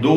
2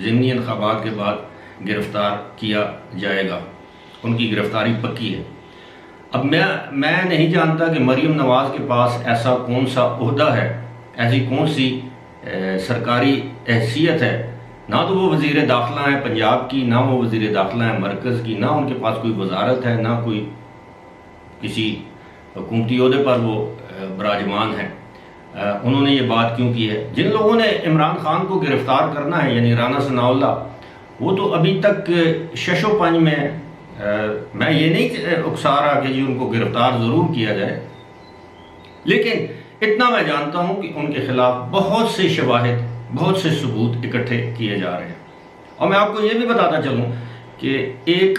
ضمنی انتخابات کے بعد گرفتار کیا جائے گا، ان کی گرفتاری پکی ہے۔ اب میں نہیں جانتا کہ مریم نواز کے پاس ایسا کون سا عہدہ ہے، ایسی کون سی سرکاری حیثیت ہے، نہ تو وہ وزیر داخلہ ہیں پنجاب کی، نہ وہ وزیر داخلہ ہیں مرکز کی، نہ ان کے پاس کوئی وزارت ہے، نہ کوئی کسی حکومتی عہدے پر وہ براجمان ہیں۔ انہوں نے یہ بات کیوں کی ہے؟ جن لوگوں نے عمران خان کو گرفتار کرنا ہے، یعنی رانا ثناء اللہ، وہ تو ابھی تک شش و پنج میں، میں یہ نہیں اکسا رہا کہ ان کو گرفتار ضرور کیا جائے، لیکن اتنا میں جانتا ہوں کہ ان کے خلاف بہت سے شواہد، بہت سے ثبوت اکٹھے کیے جا رہے ہیں۔ اور میں آپ کو یہ بھی بتاتا چلوں کہ ایک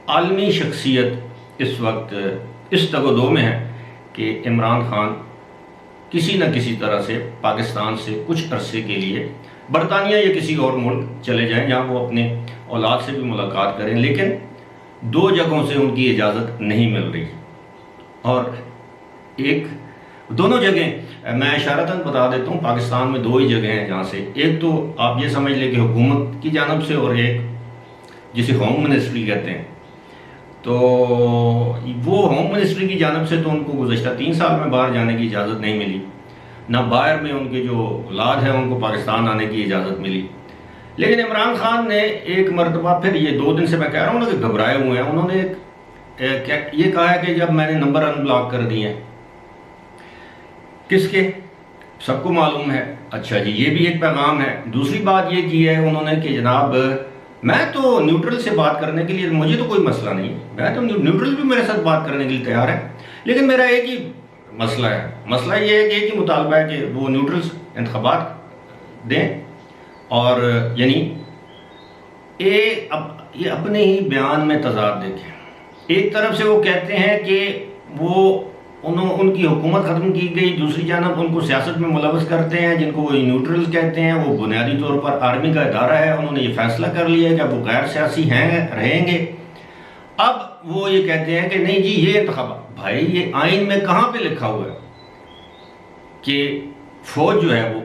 عالمی شخصیت اس وقت اس تگ و دو میں ہے کہ عمران خان کسی نہ کسی طرح سے پاکستان سے کچھ عرصے کے لیے برطانیہ یا کسی اور ملک چلے جائیں جہاں وہ اپنے اولاد سے بھی ملاقات کریں، لیکن دو جگہوں سے ان کی اجازت نہیں مل رہی، اور دونوں جگہیں میں اشارتاً بتا دیتا ہوں، پاکستان میں دو ہی جگہیں ہیں جہاں سے، ایک تو آپ یہ سمجھ لیں کہ حکومت کی جانب سے، اور ایک جسے ہوم منسٹری کہتے ہیں۔ تو وہ ہوم منسٹری کی جانب سے تو ان کو گزشتہ 3 سال میں باہر جانے کی اجازت نہیں ملی، نہ باہر میں ان کے جو اولاد ہیں ان کو پاکستان آنے کی اجازت ملی۔ لیکن عمران خان نے ایک مرتبہ پھر، یہ 2 دن سے میں کہہ رہا ہوں نا کہ گھبرائے ہوئے ہیں، انہوں نے یہ کہا ہے کہ جب میں نے نمبر ان بلاک کر دیے ہیں، کس کے؟ سب کو معلوم ہے۔ اچھا جی، یہ بھی ایک پیغام ہے۔ دوسری بات یہ کی ہے انہوں نے کہ جناب میں تو نیوٹرل سے بات کرنے کے لیے، مجھے تو کوئی مسئلہ نہیں، میں تو نیوٹرل بھی میرے ساتھ بات کرنے کے لیے تیار ہے، لیکن میرا ایک ہی مسئلہ ہے، مسئلہ یہ ہے کہ ایک ہی مطالبہ ہے کہ وہ نیوٹرل انتخابات دیں۔ اور یعنی یہ اپنے ہی بیان میں تضاد دیکھیں، ایک طرف سے وہ کہتے ہیں کہ ان کی حکومت ختم کی گئی، دوسری جانب ان کو سیاست میں ملوث کرتے ہیں، جن کو وہ نیوٹرل کہتے ہیں، وہ بنیادی طور پر آرمی کا ادارہ ہے، انہوں نے یہ فیصلہ کر لیا ہے کہ وہ غیر سیاسی رہیں گے۔ اب وہ یہ کہتے ہیں کہ نہیں جی یہ انتخابات، بھائی یہ آئین میں کہاں پہ لکھا ہوا ہے کہ فوج جو ہے وہ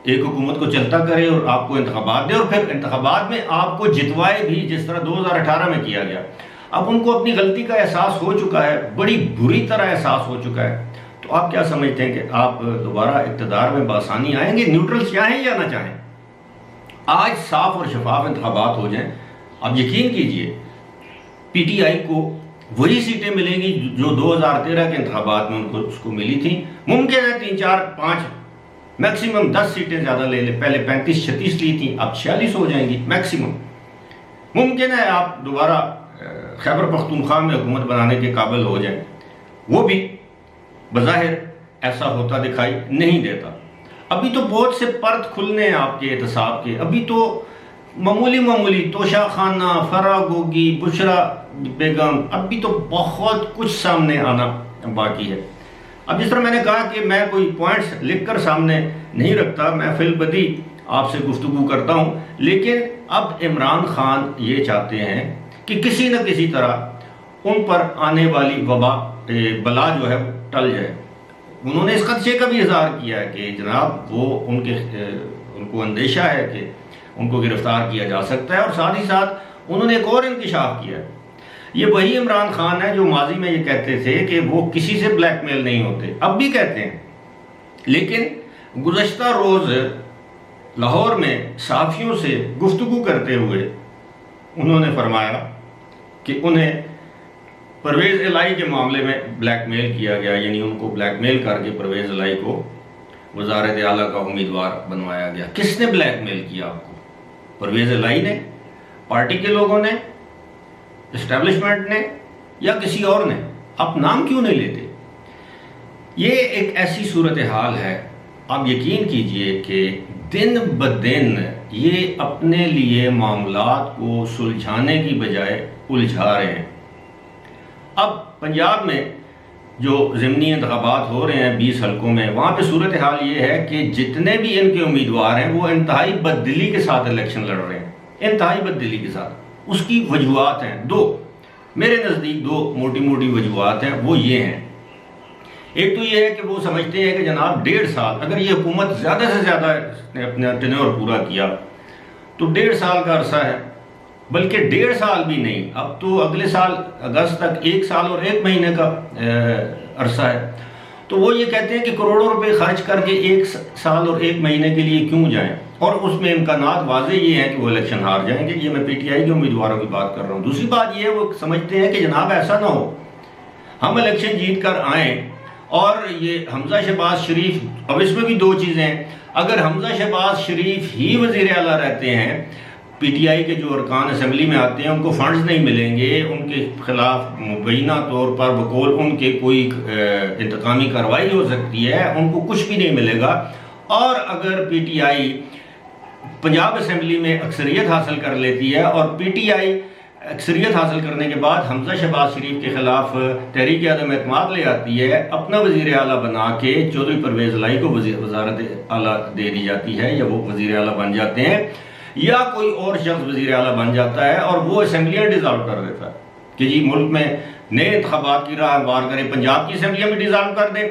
ایک حکومت کو چلتا کرے اور آپ کو انتخابات دے، اور پھر انتخابات میں آپ کو جتوائے بھی، جس طرح 2018 میں کیا گیا۔ اب ان کو اپنی غلطی کا احساس ہو چکا ہے، بڑی بری طرح احساس ہو چکا ہے، تو آپ کیا سمجھتے ہیں کہ آپ دوبارہ اقتدار میں بآسانی آئیں گے، نیوٹرل چاہیں یا نہ چاہیں؟ آج صاف اور شفاف انتخابات ہو جائیں، آپ یقین کیجئے پی ٹی آئی کو وہی سیٹیں ملیں گی جو 2013 کے انتخابات میں اس کو ملی تھیں۔ ممکن ہے 3 4 5 میکسیمم 10 سیٹیں زیادہ لے لیں، پہلے 35 36 لی تھیں، اب 46 ہو جائیں گی میکسیمم۔ ممکن ہے آپ دوبارہ خیبر پختونخوا میں حکومت بنانے کے قابل ہو جائیں، وہ بھی بظاہر ایسا ہوتا دکھائی نہیں دیتا۔ ابھی تو بہت سے پرت کھلنے ہیں آپ کے احتساب کے، ابھی تو معمولی توشہ خانہ، فرا گوگی، بشرا بیگم، ابھی تو بہت کچھ سامنے آنا باقی ہے۔ اب جس طرح میں نے کہا کہ میں کوئی پوائنٹس لکھ کر سامنے نہیں رکھتا، میں فی البدی آپ سے گفتگو کرتا ہوں، لیکن اب عمران خان یہ چاہتے ہیں کہ کسی نہ کسی طرح ان پر آنے والی بلا جو ہے ٹل جائے۔ انہوں نے اس خدشے کا بھی اظہار کیا ہے کہ جناب وہ ان کو اندیشہ ہے کہ ان کو گرفتار کیا جا سکتا ہے، اور ساتھ ہی ساتھ انہوں نے ایک اور انکشاف کیا ہے۔ یہ وہی عمران خان ہے جو ماضی میں یہ کہتے تھے کہ وہ کسی سے بلیک میل نہیں ہوتے، اب بھی کہتے ہیں، لیکن گزشتہ روز لاہور میں صحافیوں سے گفتگو کرتے ہوئے انہوں نے فرمایا کہ انہیں پرویز الہی کے معاملے میں بلیک میل کیا گیا، یعنی ان کو بلیک میل کر کے پرویز الہی کو وزارت اعلیٰ کا امیدوار بنوایا گیا۔ کس نے بلیک میل کیا آپ کو؟ پرویز الہی نے، پارٹی کے لوگوں نے، اسٹیبلشمنٹ نے، یا کسی اور نے؟ آپ نام کیوں نہیں لیتے؟ یہ ایک ایسی صورتحال ہے، آپ یقین کیجئے کہ دن بدن یہ اپنے لیے معاملات کو سلجھانے کی بجائے الجھا رہے ہیں۔ اب پنجاب میں جو ضمنی انتخابات ہو رہے ہیں 20 حلقوں میں، وہاں پہ صورتحال یہ ہے کہ جتنے بھی ان کے امیدوار ہیں وہ انتہائی بددلی کے ساتھ الیکشن لڑ رہے ہیں، انتہائی بددلی کے ساتھ۔ اس کی وجوہات ہیں میرے نزدیک دو موٹی وجوہات ہیں، وہ یہ ہیں۔ ایک تو یہ ہے کہ وہ سمجھتے ہیں کہ جناب 1.5 سال اگر یہ حکومت زیادہ سے زیادہ نے اپنا ٹینیور پورا کیا تو 1.5 سال کا عرصہ ہے، بلکہ 1.5 سال بھی نہیں، اب تو اگلے سال اگست تک 1 سال اور 1 مہینے کا عرصہ ہے۔ تو وہ یہ کہتے ہیں کہ کروڑوں روپے خرچ کر کے 1 سال اور 1 مہینے کے لیے کیوں جائیں، اور اس میں امکانات واضح یہ ہیں کہ وہ الیکشن ہار جائیں گے۔ یہ میں پی ٹی آئی کے امیدواروں کی بات کر رہا ہوں۔ دوسری بات یہ ہے وہ سمجھتے ہیں کہ جناب ایسا نہ ہو ہم الیکشن جیت کر آئیں اور یہ حمزہ شہباز شریف، اب اس میں بھی 2 چیزیں ہیں، اگر حمزہ شہباز شریف ہی وزیر اعلیٰ رہتے ہیں، پی ٹی آئی کے جو ارکان اسمبلی میں آتے ہیں ان کو فنڈز نہیں ملیں گے، ان کے خلاف مبینہ طور پر بقول ان کے کوئی انتقامی کارروائی ہو سکتی ہے، ان کو کچھ بھی نہیں ملے گا، اور اگر P T I Punjab assembly میں اکثریت حاصل کر لیتی ہے اور پی ٹی آئی اکثریت حاصل کرنے کے بعد حمزہ شہباز شریف کے خلاف تحریک عدم اعتماد لے آتی ہے، اپنا وزیر اعلیٰ بنا کے چودھری پرویز الہی کو وزارت اعلیٰ دے دی جاتی ہے، یا وہ وزیر اعلیٰ بن جاتے ہیں، یا کوئی اور شخص وزیر اعلیٰ بن جاتا ہے اور وہ اسمبلیاں ڈیزالو کر دیتا ہے کہ جی ملک میں نئے انتخابات کی راہ ہموار کریں، پنجاب کی اسمبلیاں بھی ڈیزالو کر دے،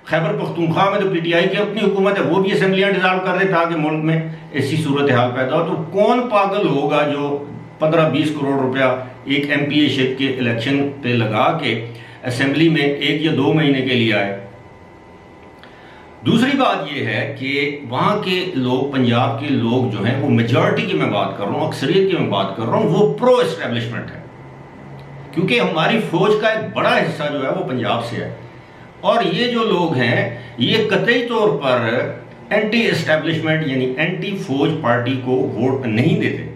خیبر پختونخوا میں تو پی ٹی آئی کی اپنی حکومت ہے وہ بھی اسمبلیاں ڈیزالو کر دے تاکہ ملک میں ایسی صورتحال پیدا ہو۔ تو کون پاگل ہوگا جو 15-20 کروڑ روپیہ ایک ایم پی اے شپ کے الیکشن پہ لگا کے اسمبلی میں 1 یا 2 مہینے کے لیے آئے؟ دوسری بات یہ ہے کہ وہاں کے لوگ، پنجاب کے لوگ جو ہیں وہ میجورٹی کی میں بات کر رہا ہوں، اکثریت کی میں بات کر رہا ہوں، وہ پرو اسٹیبلشمنٹ ہے، کیونکہ ہماری فوج کا ایک بڑا حصہ جو ہے وہ پنجاب سے ہے، اور یہ جو لوگ ہیں یہ قطعی طور پر اینٹی اسٹیبلشمنٹ یعنی اینٹی فوج پارٹی کو ووٹ نہیں دیتے،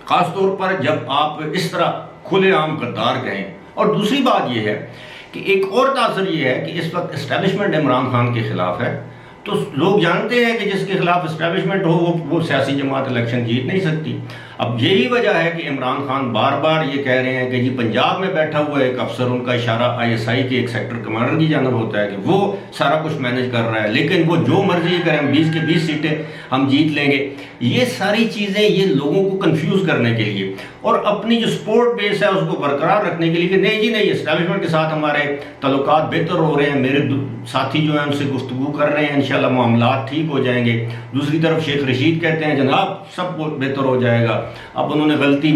خاص طور پر جب آپ اس طرح کھلے عام غدار کہیں۔ اور دوسری بات یہ ہے کہ ایک اور تاثر یہ ہے کہ اس وقت اسٹیبلشمنٹ عمران خان کے خلاف ہے، تو لوگ جانتے ہیں کہ جس کے خلاف اسٹیبلشمنٹ ہو وہ سیاسی جماعت الیکشن جیت نہیں سکتی۔ اب یہی وجہ ہے کہ عمران خان بار بار یہ کہہ رہے ہیں کہ جی پنجاب میں بیٹھا ہوا ایک افسر، ان کا اشارہ آئی ایس آئی کے ایک سیکٹر کمانڈر کی جانب ہوتا ہے کہ وہ سارا کچھ مینج کر رہا ہے، لیکن وہ جو مرضی کریں، ہم 20 کے 20 سیٹیں ہم جیت لیں گے۔ یہ ساری چیزیں یہ لوگوں کو کنفیوز کرنے کے لیے اور اپنی جو سپورٹ بیس ہے اس کو برقرار رکھنے کے لیے کہ نہیں جی نہیں، اسٹیبلشمنٹ کے ساتھ ہمارے تعلقات بہتر ہو رہے ہیں، میرے ساتھی جو ہیں ان سے گفتگو کر رہے ہیں، انشاءاللہ معاملات ٹھیک ہو جائیں گے۔ دوسری طرف شیخ رشید کہتے ہیں جناب سب بہتر ہو جائے گا، اب انہوں نے غلطی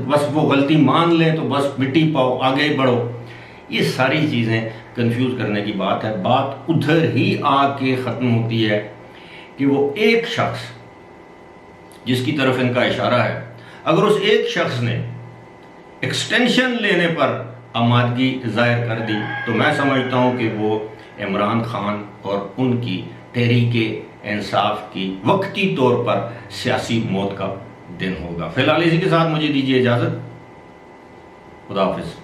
بس وہ غلطی مان لیں تو بس مٹی پاؤ آگے بڑھو۔ یہ ساری چیزیں کنفیوز کرنے کی بات ہے۔ بات ادھر ہی آ کے ختم ہوتی ہے کہ وہ ایک شخص جس کی طرف ان کا اشارہ ہے، اگر اس ایک شخص نے ایکسٹینشن لینے پر آمادگی ظاہر کر دی تو میں سمجھتا ہوں کہ وہ عمران خان اور ان کی تحریک انصاف کی وقتی طور پر سیاسی موت کا دن ہوگا۔ فی الحال اسی کے ساتھ مجھے دیجیے اجازت، خدا حافظ۔